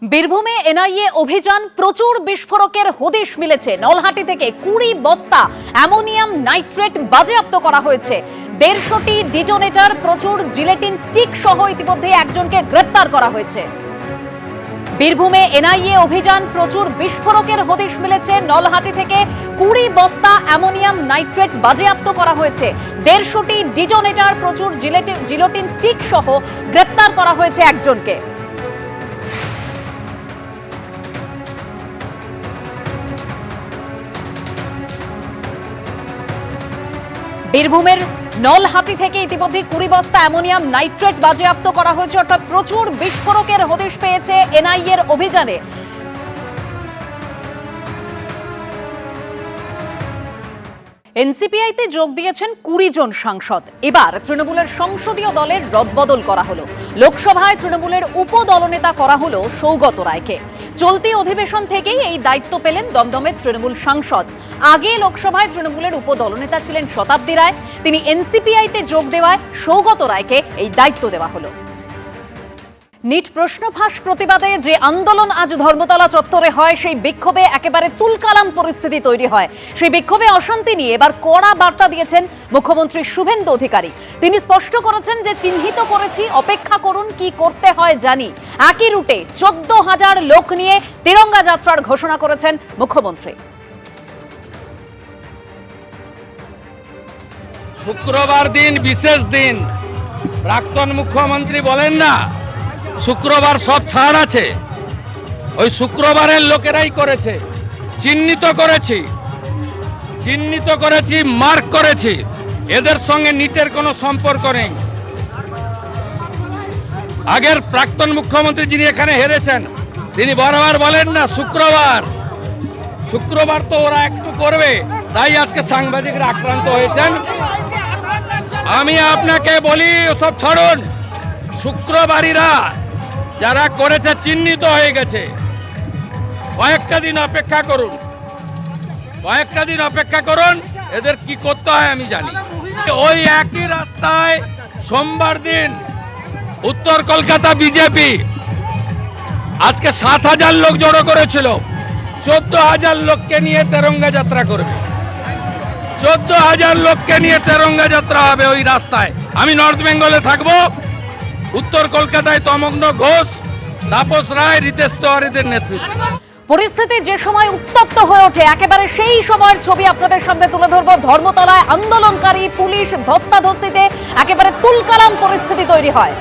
বীরভূমে এনআইএ অভিযান, প্রচুর বিস্ফোরকের হদিশ মিলেছে। নলহাটি থেকে 20 বস্তা অ্যামোনিয়াম নাইট্রেট বাজেয়াপ্ত করা হয়েছে। 150টি ডিটোনেটর, প্রচুর জিলেটিন স্টিক সহ ইতিমধ্যে একজনকে গ্রেপ্তার করা হয়েছে। বীরভূমে এনআইএ অভিযান, প্রচুর বিস্ফোরকের হদিশ মিলেছে। নলহাটি থেকে 20 বস্তা অ্যামোনিয়াম নাইট্রেট বাজেয়াপ্ত করা হয়েছে। 150টি ডিটোনেটর, প্রচুর জিলেটিন স্টিক সহ গ্রেপ্তার করা হয়েছে একজনকে। বীরভূমের নলহাটি থেকে ইতিমধ্যে 20 বস্তা অ্যামোনিয়াম নাইট্রেট বাজেয়াপ্ত করা হয়েছে, অর্থাৎ প্রচুর বিস্ফোরকের হদিশ পেয়েছে এনআইএ এর অভিযানে। এনসিপিআইতে যোগ দিয়েছেন 20 জন সাংসদ। এবার তৃণমূলের সংসদীয় দলের রদবদল করা হলো। লোকসভায় তৃণমূলের উপদলনেতা করা হলো সৌগত রায়কে। চলতি অধিবেশন থেকেই এই দায়িত্ব পেলেন দমদমের তৃণমূল সাংসদ। আগে লোকসভায় তৃণমূলের উপদলনেতা ছিলেন শতাব্দী রায়। তিনি এনসিপিআইতে যোগ দেওয়ায় সৌগত রায়কে এই দায়িত্ব দেওয়া হলো। নিট প্রশ্ন ফাঁস প্রতিবাদে যে আন্দোলন আজ ধর্মতলা চত্বরে হয়, সেই বিক্ষোভে একেবারে তুলকালাম পরিস্থিতি তৈরি হয়। সেই বিক্ষোভে অশান্তি নিয়ে এবার কড়া বার্তা দিয়েছেন মুখ্যমন্ত্রী শুভেন্দু অধিকারী। তিনি স্পষ্ট করেছেন যে চিহ্নিত করেছি, অপেক্ষা করুন, কি করতে হয় জানি। একই রুটে 14,000 লোক নিয়ে তিরঙ্গা যাত্রার ঘোষণা করেছেন মুখ্যমন্ত্রী। শুক্রবার দিন বিশেষ দিন, প্রাক্তন মুখ্যমন্ত্রী বলেন না শুক্রবার সব ছাড় আছে, ওই শুক্রবারের লোকেরাই করেছে। চিহ্নিত করেছি, মার্ক করেছি। এদের সঙ্গে নিটের কোনো সম্পর্ক নেই। আগের প্রাক্তন মুখ্যমন্ত্রী যিনি এখানে হেরেছেন, তিনি বারবার বলেন না শুক্রবার তো ওরা একটু করবে, তাই আজকে সাংবাদিকরা আক্রান্ত হয়েছেন। আমি আপনাকে বলি, ওসব ছাড়ুন। শুক্রবারীরা যারা করেছে চিহ্নিত হয়ে গেছে। কয়েকটা দিন অপেক্ষা করুন, এদের কি করতে হয় আমি জানি। ওই একই রাস্তায় সোমবার দিন উত্তর কলকাতা বিজেপি আজকে 7,000 লোক জড়ো করেছিল। 14,000 লোককে নিয়ে তেরঙ্গা যাত্রা করবে। 14,000 লোককে নিয়ে তেরঙ্গা যাত্রা হবে ওই রাস্তায়। আমি নর্থ বেঙ্গলে থাকবো। উত্তর কলকাতায় তমগ্ন ঘোষ, তাপস রায়, রিতেশ তেওয়ারিদের নেতৃত্বে পরিস্থিতি যে সময় উত্তপ্ত হয়ে ওঠে, একেবারে সেই সময়ের ছবি আপনাদের সামনে তুলে ধরবো। ধর্মতলায় আন্দোলনকারী পুলিশ ধস্তাধস্তিতে একেবারে তুলকালাম পরিস্থিতি তৈরি হয়।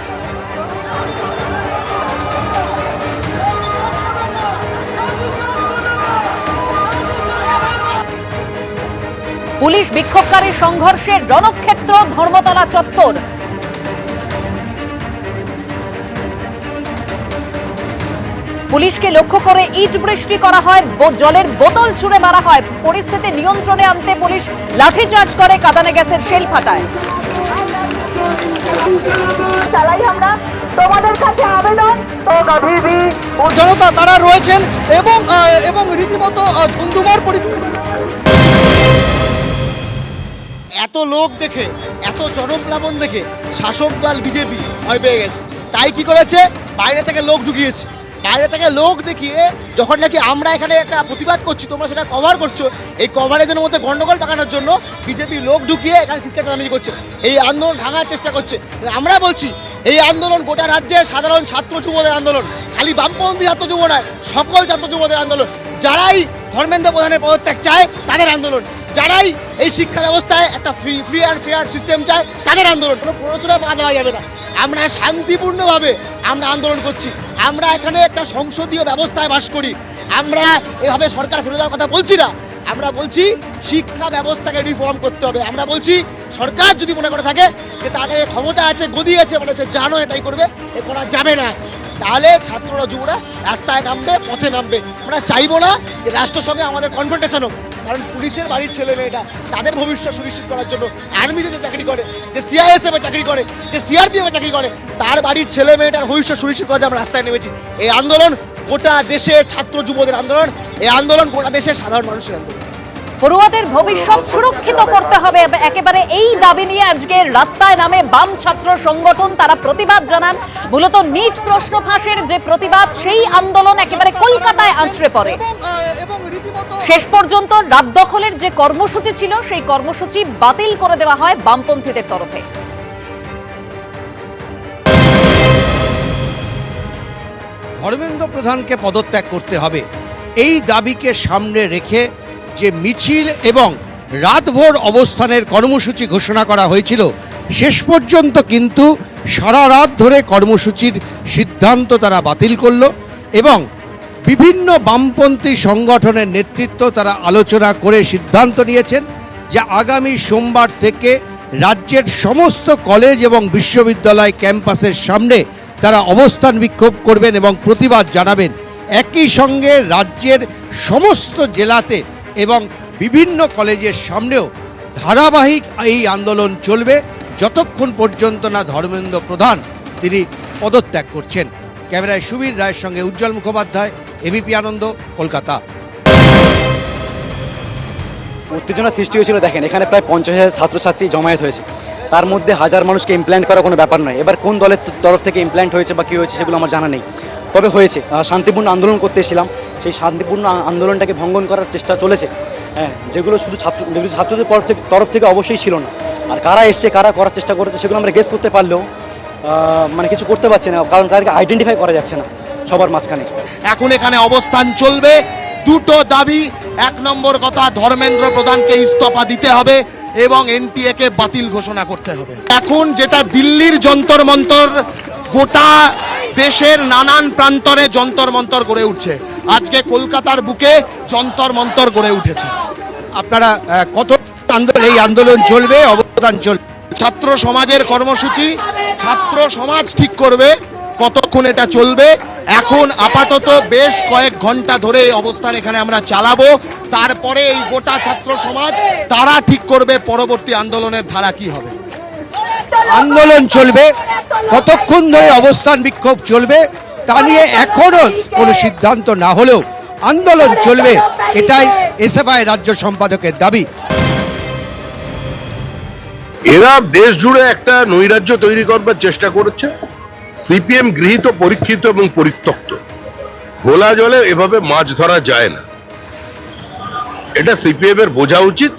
পুলিশ বিক্ষোভকারী সংঘর্ষের রণক্ষেত্র ধর্মতলা চত্বর। পুলিশকে লক্ষ্য করে ইট বৃষ্টি করা হয়, জলের বোতল ছুড়ে মারা হয়। পরিস্থিতি নিয়ন্ত্রণে আনতে পুলিশ লাঠিচার্জ করে, কাঁদানে গ্যাসের শেল ফাটায়। তোমাদের কাছে আবেদন, জনতা তারা রয়েছেন এবং রীতিমতো ধুন্ধুমার এত লোক দেখে, এত জনপ্লাবন দেখে শাসক দল বিজেপি ভয় পেয়ে গেছে। তাই কি করেছে, বাইরে থেকে লোক ঢুকিয়েছে। বাইরে থেকে লোক দেখিয়ে যখন নাকি আমরা এখানে একটা প্রতিবাদ করছি, তোমরা সেটা কভার করছো, এই কভারেজের মধ্যে গন্ডগোল পাকানোর জন্য বিজেপি লোক ঢুকিয়ে এখানে চিৎকার চেঁচামেচি করছে, এই আন্দোলন ভাঙার চেষ্টা করছে। আমরা বলছি এই আন্দোলন গোটা রাজ্যের সাধারণ ছাত্র যুবদের আন্দোলন, খালি বামপন্থী ছাত্র যুব নয়, সকল ছাত্র যুবদের আন্দোলন। যারাই ধর্মেন্দ্র প্রধানের পদত্যাগ চায় তাদের আন্দোলন, যারাই এই শিক্ষা ব্যবস্থায় একটা ফ্রি অ্যান্ড ফেয়ার সিস্টেম চায় তাদের আন্দোলন। কোনো প্ররোচনা পা দেওয়া যাবে না। আমরা শান্তিপূর্ণভাবে আন্দোলন করছি। আমরা এখানে একটা সংসদীয় ব্যবস্থায় বাস করি। আমরা এভাবে সরকার ফেলে দেওয়ার কথা বলছি না। আমরা বলছি শিক্ষা ব্যবস্থাকে রিফর্ম করতে হবে। আমরা বলছি সরকার যদি মনে করে থাকে যে তাদের ক্ষমতা আছে, গদি আছে, মানে সে জানো এটাই করবে, এ করা যাবে না, তাহলে ছাত্ররা যুবরা রাস্তায় নামবে, পথে নামবে। আমরা চাইবো না যে রাষ্ট্রের সঙ্গে আমাদের কনফ্রন্টেশন হোক, কারণ পুলিশের বাড়ির ছেলে মেয়েটা তাদের ভবিষ্যৎ সুনিশ্চিত করার জন্য আর্মিতে যে চাকরি করে, যে সিআইএসএফে চাকরি করে, যে সিআরপিএফে চাকরি করে, তার বাড়ির ছেলে মেয়েটার ভবিষ্যৎ সুনিশ্চিত করার আমরা রাস্তায় নেমেছি। এই আন্দোলন গোটা দেশের ছাত্র যুবদের আন্দোলন, এই আন্দোলন গোটা দেশের সাধারণ মানুষের আন্দোলন। পড়ুয়াদের ভবিষ্যৎ সুরক্ষিত করতে হবে, একেবারে এই দাবি নিয়ে আজকে রাস্তায় নামে বাম ছাত্র সংগঠন। তারা প্রতিবাদ জানান। মূলত নিট প্রশ্ন ফাঁসের যে প্রতিবাদ, সেই আন্দোলন একেবারে কলকাতায় আছড়ে পড়ে। শেষ পর্যন্ত রাত দখলের যে কর্মসূচি ছিল, সেই কর্মসূচি বাতিল করে দেওয়া হয় বামপন্থীদের তরফে। ধর্মেন্দ্র প্রধানকে পদত্যাগ করতে হবে, এই দাবিকে সামনে রেখে যে মিছিল এবং রাতভর অবস্থানের কর্মসূচি ঘোষণা করা হয়েছিল, শেষ পর্যন্ত কিন্তু সারা রাত ধরে কর্মসূচির সিদ্ধান্ত তারা বাতিল করলো এবং বিভিন্ন বামপন্থী সংগঠনের নেতৃত্ব তারা আলোচনা করে সিদ্ধান্ত নিয়েছেন যে আগামী সোমবার থেকে রাজ্যের সমস্ত কলেজ এবং বিশ্ববিদ্যালয় ক্যাম্পাসের সামনে তারা অবস্থান বিক্ষোভ করবেন এবং প্রতিবাদ জানাবেন। একই সঙ্গে রাজ্যের সমস্ত জেলাতে এবং বিভিন্ন কলেজের সামনেও ধারাবাহিক এই আন্দোলন চলবে যতক্ষণ পর্যন্ত না ধর্মেন্দ্র প্রধান তিনি পদত্যাগ করছেন। ক্যামেরায় সুবীর রায়ের সঙ্গে উজ্জ্বল মুখোপাধ্যায়, এবিপি আনন্দ, কলকাতা। উত্তেজনা সৃষ্টি হয়েছিল। দেখেন, এখানে প্রায় 50,000 ছাত্রছাত্রী জমায়েত হয়েছে, তার মধ্যে হাজার মানুষকে ইমপ্ল্যান্ট করা কোনো ব্যাপার নয়। এবার কোন দলের তরফ থেকে ইমপ্ল্যান্ট হয়েছে বা কী হয়েছে সেগুলো আমার জানা নেই, তবে হয়েছে। শান্তিপূর্ণ আন্দোলন করতে এসেছিলাম, সেই শান্তিপূর্ণ আন্দোলনটাকে ভঙ্গন করার চেষ্টা চলেছে। হ্যাঁ, যেগুলো ছাত্রদের তরফ থেকে অবশ্যই ছিল না। আর কারা এসছে, কারা করার চেষ্টা করেছে সেগুলো আমরা গেস করতে পারলেও মানে কিছু করতে পারছি না, কারণ তাদেরকে আইডেন্টিফাই করা যাচ্ছে না সবার মাঝখানে। এখন এখানে অবস্থান চলবে, দুটো দাবি। এক নম্বর কথা, ধর্মেন্দ্র প্রধানকে ইস্তফা দিতে হবে এবং এনটিএ কে বাতিল ঘোষণা করতে হবে। এখন যেটা দিল্লির যন্তর মন্তর, গোটা দেশের নানান প্রান্তরে যন্তর মন্তর গড়ে উঠছে, আজকে কলকাতার বুকে যন্তর মন্তর গড়ে উঠেছে। আপনারা কত এই আন্দোলন চলবে, অবস্থান চলবে? ছাত্র সমাজের কর্মসূচি ছাত্র সমাজ ঠিক করবে কতক্ষণ এটা চলবে। এখন আপাতত বেশ কয়েক ঘন্টা ধরে এই অবস্থান এখানে আমরা চালাবো, তারপরে এই গোটা ছাত্র সমাজ তারা ঠিক করবে পরবর্তী আন্দোলনের ধারা কি হবে। আন্দোলন চলবে, কতক্ষণ ধরে অবস্থান বিক্ষোভ চলবে তা নিয়ে এখনো কোনো সিদ্ধান্ত না হলেও আন্দোলন চলবে, এটাই এসএফআই রাজ্য সম্পাদকের দাবি। এরা দেশ জুড়ে একটা নৈরাজ্য তৈরি করবার চেষ্টা করেছে। সিপিএম গৃহীত, পরীক্ষিত এবং পরিত্যক্ত। ঘোলা জলে এভাবে মাছ ধরা যায় না, এটা সিপিএম এর বোঝা উচিত।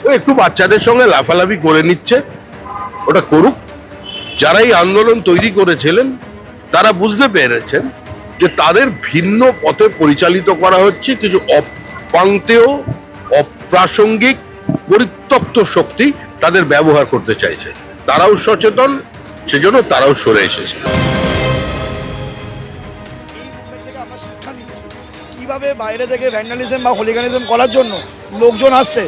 ও একটু বাচ্চাদের সঙ্গে লাফালাফি করে নিচ্ছে, ওটা করুক। যারা এই আন্দোলন তৈরি করেছিলেন তারা বুঝতে পেরেছেন যে তাদের ভিন্ন পথে পরিচালিত করা হচ্ছে, কিছু অপান্তেয় অপ্রাসঙ্গিক পরিত্যক্ত শক্তি তাদের ব্যবহার করতে চাইছে। তারাও সচেতন, সেজন্য তারাও সরে এসেছে। আমরা শিক্ষা নিচ্ছি কিভাবে বাইরে থেকে ভ্যান্ডালিজম বা হোলিগানিজম করার জন্য লোকজন আসছে।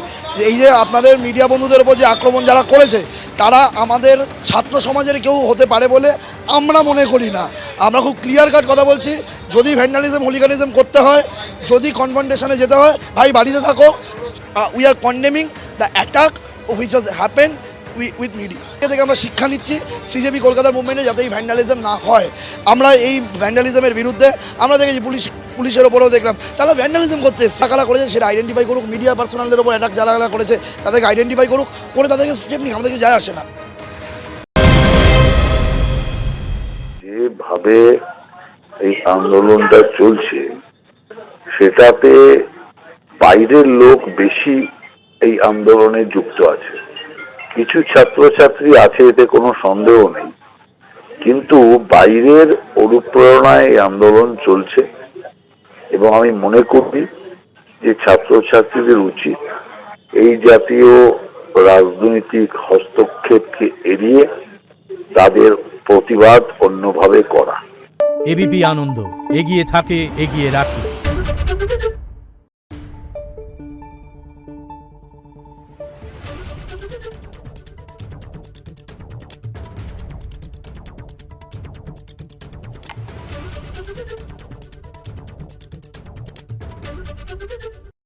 এই যে আপনাদের মিডিয়া বন্ধুদের উপর যে আক্রমণ যারা করেছে, তারা আমাদের ছাত্র সমাজের কেউ হতে পারে বলে আমরা মনে করি না। আমরা খুব ক্লিয়ার কাট কথা বলছি, যদি ভ্যান্ডালিজম হোলিগানিজম করতে হয়, যদি কনফ্রন্টেশনে যেতে হয়, ভাই বাড়িতে থাকো। We are condemning the attack which has happen with media. থেকে আমরা শিক্ষা নিচ্ছি সিজেপি কলকাতার মুভমেন্টে যাতে এই ভ্যান্ডালিজম না হয়। আমরা এই ভ্যান্ডালিজমের বিরুদ্ধে আমরা দেখেছি পুলিশের ওপরেও দেখলাম তারা ভ্যান্ডালিজম করতে সাকালা করেছে, সেটা আইডেন্টিফাই করুক। মিডিয়া পার্সোনালদের ওপর অ্যাটাক যারা করেছে তাদেরকে আইডেন্টিফাই করুক, করে তাদেরকে স্টেপ নিক, আমাদেরকে যায় আসে না। যেভাবে এই আন্দোলনটা চলছে সেটাতে বাইরের লোক বেশি এই আন্দোলনে যুক্ত আছে। কিছু ছাত্রছাত্রী আছে, এতে কোনো সন্দেহ নেই, কিন্তু বাইরের অনুপ্রেরণায় এই আন্দোলন চলছে এবং আমি মনে করি যে ছাত্রছাত্রীদের উচিত এই জাতীয় রাজনৈতিক হস্তক্ষেপকে এড়িয়ে তাদের প্রতিবাদ অন্যভাবে করা। এবিপি আনন্দ, এগিয়ে থাকে, এগিয়ে রাখে।